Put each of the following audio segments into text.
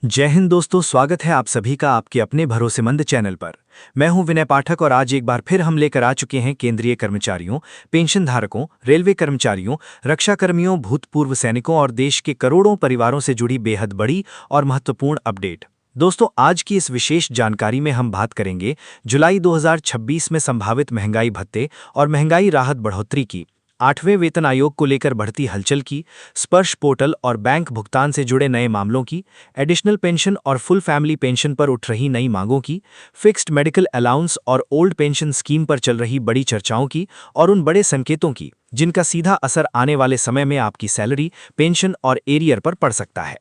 जय हिंद दोस्तों, स्वागत है आप सभी का आपके अपने भरोसेमंद चैनल पर। मैं हूं विनय पाठक और आज एक बार फिर हम लेकर आ चुके हैं केंद्रीय कर्मचारियों, पेंशनधारकों, रेलवे कर्मचारियों, रक्षाकर्मियों, भूतपूर्व सैनिकों और देश के करोड़ों परिवारों से जुड़ी बेहद बड़ी और महत्वपूर्ण अपडेट। दोस्तों, आज की इस विशेष जानकारी में हम बात करेंगे जुलाई 2026 में संभावित महंगाई भत्ते और महंगाई राहत बढ़ोतरी की, 8वें वेतन आयोग को लेकर बढ़ती हलचल की, स्पर्श पोर्टल और बैंक भुगतान से जुड़े नए मामलों की, एडिशनल पेंशन और फुल फैमिली पेंशन पर उठ रही नई मांगों की, फिक्स्ड मेडिकल अलाउंस और ओल्ड पेंशन स्कीम पर चल रही बड़ी चर्चाओं की और उन बड़े संकेतों की जिनका सीधा असर आने वाले समय में आपकी सैलरी, पेंशन और एरियर पर पड़ सकता है।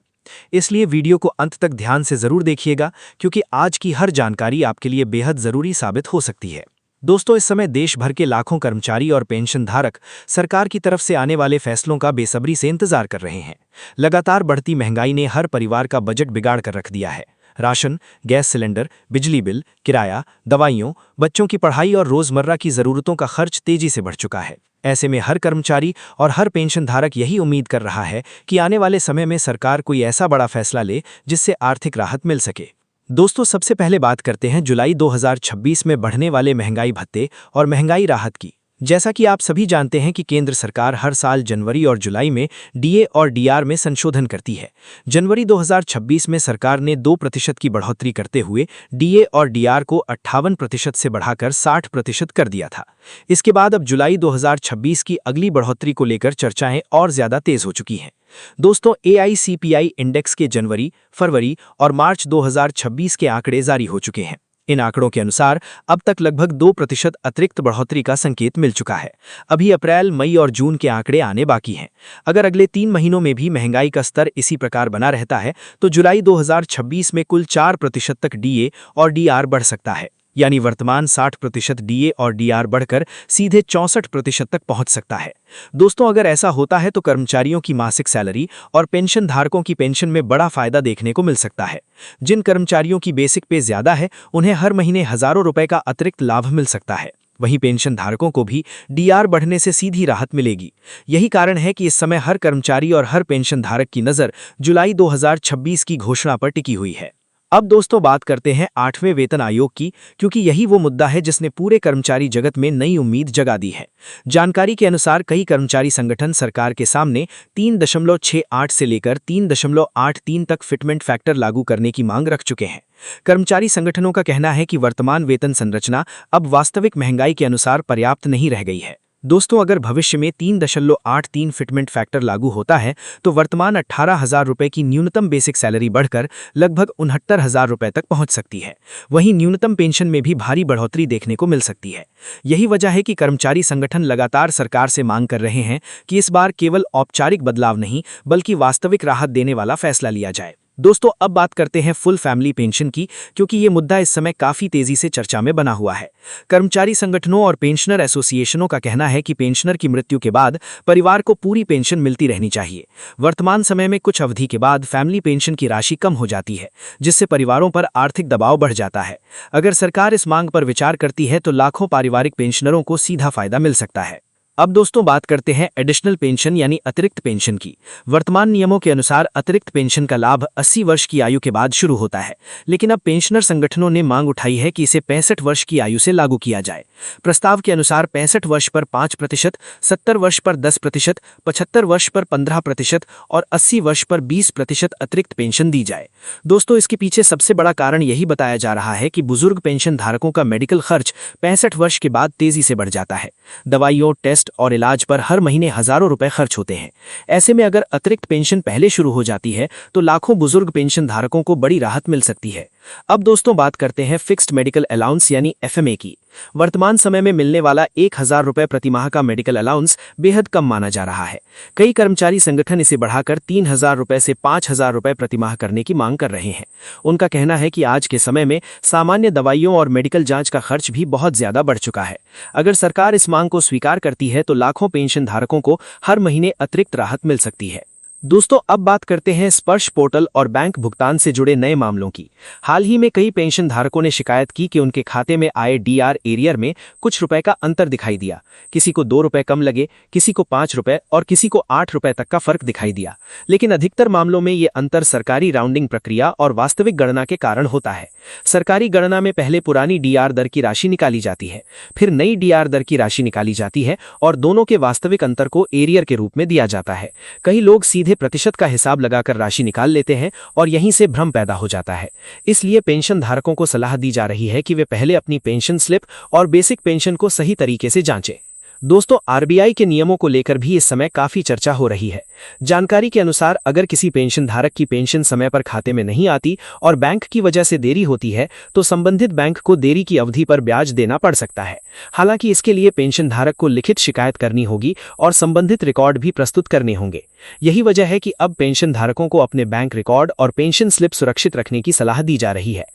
इसलिए वीडियो को अंत तक ध्यान से जरूर देखिएगा, क्योंकि आज की हर जानकारी आपके लिए बेहद जरूरी साबित हो सकती है। दोस्तों, इस समय देश भर के लाखों कर्मचारी और पेंशनधारक सरकार की तरफ से आने वाले फैसलों का बेसब्री से इंतजार कर रहे हैं। लगातार बढ़ती महंगाई ने हर परिवार का बजट बिगाड़ कर रख दिया है। राशन, गैस सिलेंडर, बिजली बिल, किराया, दवाइयों, बच्चों की पढ़ाई और रोजमर्रा की जरूरतों का खर्च तेजी से बढ़ चुका है। ऐसे में हर कर्मचारी और हर पेंशनधारक यही उम्मीद कर रहा है कि आने वाले समय में सरकार कोई ऐसा बड़ा फैसला ले जिससे आर्थिक राहत मिल सके। दोस्तों, सबसे पहले बात करते हैं जुलाई 2026 में बढ़ने वाले महंगाई भत्ते और महंगाई राहत की। जैसा कि आप सभी जानते हैं कि केंद्र सरकार हर साल जनवरी और जुलाई में डीए और डीआर में संशोधन करती है। जनवरी 2026 में सरकार ने 2% की बढ़ोतरी करते हुए डीए और डीआर को 58% से बढ़ाकर 60% कर दिया था। इसके बाद अब जुलाई 2026 की अगली बढ़ोतरी को लेकर चर्चाएं और ज्यादा तेज हो चुकी हैं। दोस्तों, एआईसीपीआई इंडेक्स के जनवरी, फरवरी और मार्च 2026 के आंकड़े जारी हो चुके हैं। इन आंकड़ों के अनुसार अब तक लगभग 2% अतिरिक्त बढ़ोतरी का संकेत मिल चुका है। अभी अप्रैल, मई और जून के आंकड़े आने बाकी हैं। अगर अगले 3 महीनों में भी महंगाई का स्तर इसी प्रकार बना रहता है तो जुलाई 2026 में कुल 4% तक डीए और डीआर बढ़ सकता है। यानी वर्तमान 60% डीए और डीआर बढ़कर सीधे 64% तक पहुंच सकता है। दोस्तों, अगर ऐसा होता है तो कर्मचारियों की मासिक सैलरी और पेंशन धारकों की पेंशन में बड़ा फायदा देखने को मिल सकता है। जिन कर्मचारियों की बेसिक पे ज्यादा है उन्हें हर महीने हजारों रुपए का अतिरिक्त लाभ मिल सकता है। वहीं पेंशन धारकों को भी डीआर बढ़ने से सीधी राहत मिलेगी। यही कारण है कि इस समय हर कर्मचारी और हर पेंशन धारक की नज़र जुलाई 2026 की घोषणा पर टिकी हुई है। अब दोस्तों, बात करते हैं 8वें वेतन आयोग की, क्योंकि यही वो मुद्दा है जिसने पूरे कर्मचारी जगत में नई उम्मीद जगा दी है। जानकारी के अनुसार कई कर्मचारी संगठन सरकार के सामने 3.68 से लेकर 3.83 तक फिटमेंट फैक्टर लागू करने की मांग रख चुके हैं। कर्मचारी संगठनों का कहना है कि वर्तमान वेतन संरचना अब वास्तविक महंगाई के अनुसार पर्याप्त नहीं रह गई है। दोस्तों, अगर भविष्य में 3.83 फिटमेंट फैक्टर लागू होता है तो वर्तमान 18,000 रुपए की न्यूनतम बेसिक सैलरी बढ़कर लगभग 69,000 रुपए तक पहुंच सकती है। वहीं न्यूनतम पेंशन में भी भारी बढ़ोतरी देखने को मिल सकती है। यही वजह है कि कर्मचारी संगठन लगातार सरकार से मांग कर रहे हैं कि इस बार केवल औपचारिक बदलाव नहीं बल्कि वास्तविक राहत देने वाला फैसला लिया जाए। दोस्तों, अब बात करते हैं फुल फैमिली पेंशन की, क्योंकि ये मुद्दा इस समय काफी तेजी से चर्चा में बना हुआ है। कर्मचारी संगठनों और पेंशनर एसोसिएशनों का कहना है कि पेंशनर की मृत्यु के बाद परिवार को पूरी पेंशन मिलती रहनी चाहिए। वर्तमान समय में कुछ अवधि के बाद फैमिली पेंशन की राशि कम हो जाती है, जिससे परिवारों पर आर्थिक दबाव बढ़ जाता है। अगर सरकार इस मांग पर विचार करती है तो लाखों पारिवारिक पेंशनरों को सीधा फायदा मिल सकता है। अब दोस्तों, बात करते हैं एडिशनल पेंशन यानी अतिरिक्त पेंशन की। वर्तमान नियमों के अनुसार अतिरिक्त पेंशन का लाभ 80 वर्ष की आयु के बाद शुरू होता है, लेकिन अब पेंशनर संगठनों ने मांग उठाई है कि इसे 65 वर्ष की आयु से लागू किया जाए। प्रस्ताव के अनुसार 65 वर्ष पर 5%, 70 वर्ष पर 10%, 75 वर्ष पर 15% और 80 वर्ष पर 20% अतिरिक्त पेंशन दी जाए। दोस्तों, इसके पीछे सबसे बड़ा कारण यही बताया जा रहा है कि बुजुर्ग पेंशन धारकों का मेडिकल खर्च 65 वर्ष के बाद तेजी से बढ़ जाता है। दवाइयों, टेस्ट और इलाज पर हर महीने हजारों रुपए खर्च होते हैं। ऐसे में अगर अतिरिक्त पेंशन पहले शुरू हो जाती है तो लाखों बुजुर्ग पेंशन धारकों को बड़ी राहत मिल सकती है। अब दोस्तों, बात करते हैं फिक्स्ड मेडिकल अलाउंस यानी एफएमए की। वर्तमान समय में मिलने वाला 1,000 रुपए प्रति माह का मेडिकल अलाउंस बेहद कम माना जा रहा है। कई कर्मचारी संगठन इसे बढ़ाकर 3,000 रुपए से 5,000 रुपए प्रति माह करने की मांग कर रहे हैं। उनका कहना है कि आज के समय में सामान्य दवाइयों और मेडिकल जांच का खर्च भी बहुत ज्यादा बढ़ चुका है। अगर सरकार इस मांग को स्वीकार करती है तो लाखों पेंशन धारकों को हर महीने अतिरिक्त राहत मिल सकती है। दोस्तों अब बात करते हैं स्पर्श पोर्टल और बैंक भुगतान से जुड़े नए मामलों की। हाल ही में कई पेंशन धारकों ने शिकायत की कि उनके खाते में आए डीआर एरियर में कुछ रुपए का अंतर दिखाई दिया। किसी को 2 रुपए कम लगे, किसी को 5 रुपए और किसी को 8 रुपए तक का फर्क दिखाई दिया। लेकिन अधिकतर मामलों में ये अंतर सरकारी राउंडिंग प्रक्रिया और वास्तविक गणना के कारण होता है। सरकारी गणना में पहले पुरानी डीआर दर की राशि निकाली जाती है, फिर नई डीआर दर की राशि निकाली जाती है और दोनों के वास्तविक अंतर को एरियर के रूप में दिया जाता है। कई लोग सीधे प्रतिशत का हिसाब लगाकर राशि निकाल लेते हैं और यहीं से भ्रम पैदा हो जाता है। इसलिए पेंशन धारकों को सलाह दी जा रही है कि वे पहले अपनी पेंशन स्लिप और बेसिक पेंशन को सही तरीके से जांचें। दोस्तों आरबीआई के नियमों को लेकर भी इस समय काफी चर्चा हो रही है। जानकारी के अनुसार अगर किसी पेंशन धारक की पेंशन समय पर खाते में नहीं आती और बैंक की वजह से देरी होती है तो संबंधित बैंक को देरी की अवधि पर ब्याज देना पड़ सकता है। हालांकि इसके लिए पेंशन धारक को लिखित शिकायत करनी होगी और संबंधित रिकॉर्ड भी प्रस्तुत करने होंगे। यही वजह है कि अब पेंशन धारकों को अपने बैंक रिकॉर्ड और पेंशन स्लिप सुरक्षित रखने की सलाह दी जा रही है।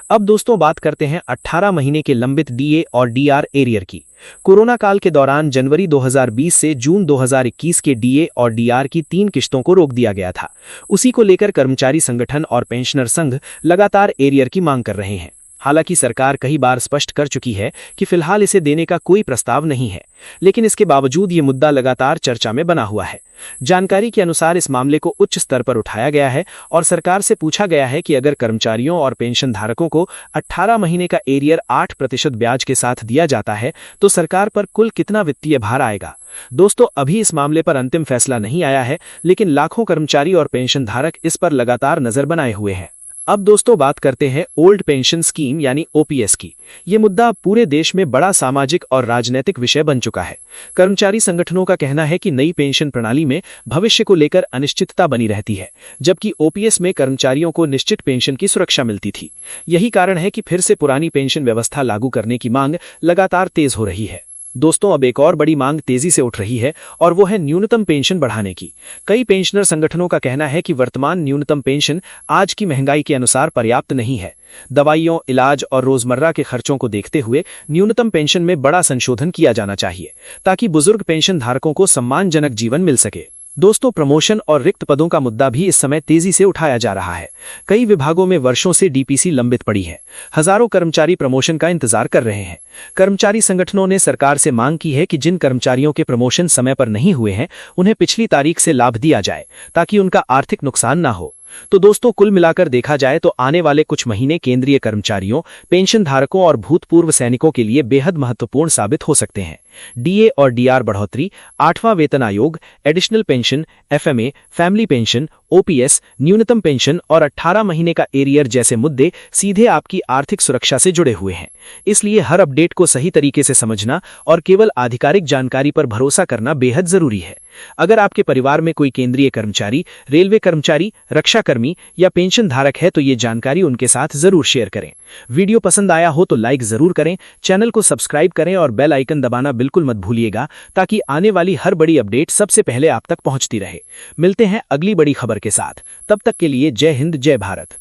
अब दोस्तों बात करते हैं 18 महीने के लंबित डीए और डीआर एरियर की। कोरोना काल के दौरान जनवरी 2020 से जून 2021 के डीए और डीआर की 3 किश्तों को रोक दिया गया था। उसी को लेकर कर्मचारी संगठन और पेंशनर संघ लगातार एरियर की मांग कर रहे हैं। हालांकि सरकार कई बार स्पष्ट कर चुकी है कि फिलहाल इसे देने का कोई प्रस्ताव नहीं है, लेकिन इसके बावजूद ये मुद्दा लगातार चर्चा में बना हुआ है। जानकारी के अनुसार इस मामले को उच्च स्तर पर उठाया गया है और सरकार से पूछा गया है कि अगर कर्मचारियों और पेंशन धारकों को 18 महीने का एरियर 8% ब्याज के साथ दिया जाता है तो सरकार पर कुल कितना वित्तीय भार आएगा। दोस्तों अभी इस मामले पर अंतिम फैसला नहीं आया है, लेकिन लाखों कर्मचारी और पेंशन धारक इस पर लगातार नजर बनाए हुए हैं। अब दोस्तों बात करते हैं ओल्ड पेंशन स्कीम यानी ओपीएस की। ये मुद्दा पूरे देश में बड़ा सामाजिक और राजनीतिक विषय बन चुका है। कर्मचारी संगठनों का कहना है कि नई पेंशन प्रणाली में भविष्य को लेकर अनिश्चितता बनी रहती है, जबकि ओपीएस में कर्मचारियों को निश्चित पेंशन की सुरक्षा मिलती थी। यही कारण है कि फिर से पुरानी पेंशन व्यवस्था लागू करने की मांग लगातार तेज हो रही है। दोस्तों अब एक और बड़ी मांग तेजी से उठ रही है और वो है न्यूनतम पेंशन बढ़ाने की। कई पेंशनर संगठनों का कहना है कि वर्तमान न्यूनतम पेंशन आज की महंगाई के अनुसार पर्याप्त नहीं है। दवाइयों, इलाज और रोजमर्रा के खर्चों को देखते हुए न्यूनतम पेंशन में बड़ा संशोधन किया जाना चाहिए ताकि बुजुर्ग पेंशन धारकों को सम्मानजनक जीवन मिल सके। दोस्तों प्रमोशन और रिक्त पदों का मुद्दा भी इस समय तेजी से उठाया जा रहा है। कई विभागों में वर्षों से डीपीसी लंबित पड़ी है। हजारों कर्मचारी प्रमोशन का इंतजार कर रहे हैं। कर्मचारी संगठनों ने सरकार से मांग की है कि जिन कर्मचारियों के प्रमोशन समय पर नहीं हुए हैं उन्हें पिछली तारीख से लाभ दिया जाए ताकि उनका आर्थिक नुकसान ना हो। तो दोस्तों कुल मिलाकर देखा जाए तो आने वाले कुछ महीने केंद्रीय कर्मचारियों, पेंशन धारकों और भूतपूर्व सैनिकों के लिए बेहद महत्वपूर्ण साबित हो सकते हैं। डीए और डीआर बढ़ोतरी, 8वां वेतन आयोग, additional pension, FMA, family pension, OPS, न्यूनतम पेंशन और 18 महीने का एरियर जैसे मुद्दे सीधे आपकी आर्थिक सुरक्षा से जुड़े हुए हैं। इसलिए हर अपडेट को सही तरीके से समझना और केवल आधिकारिक जानकारी पर भरोसा करना बेहद जरूरी है। अगर आपके परिवार में कोई केंद्रीय कर्मचारी, रेलवे कर्मचारी, रक्षाकर्मी या पेंशन धारक है तो ये जानकारी उनके साथ जरूर शेयर करें। वीडियो पसंद आया हो तो लाइक जरूर करें, चैनल को सब्सक्राइब करें और बेल आइकन दबाना बिल्कुल मत भूलिएगा ताकि आने वाली हर बड़ी अपडेट सबसे पहले आप तक पहुंचती रहे। मिलते हैं अगली बड़ी खबर के साथ, तब तक के लिए जय हिंद, जय भारत।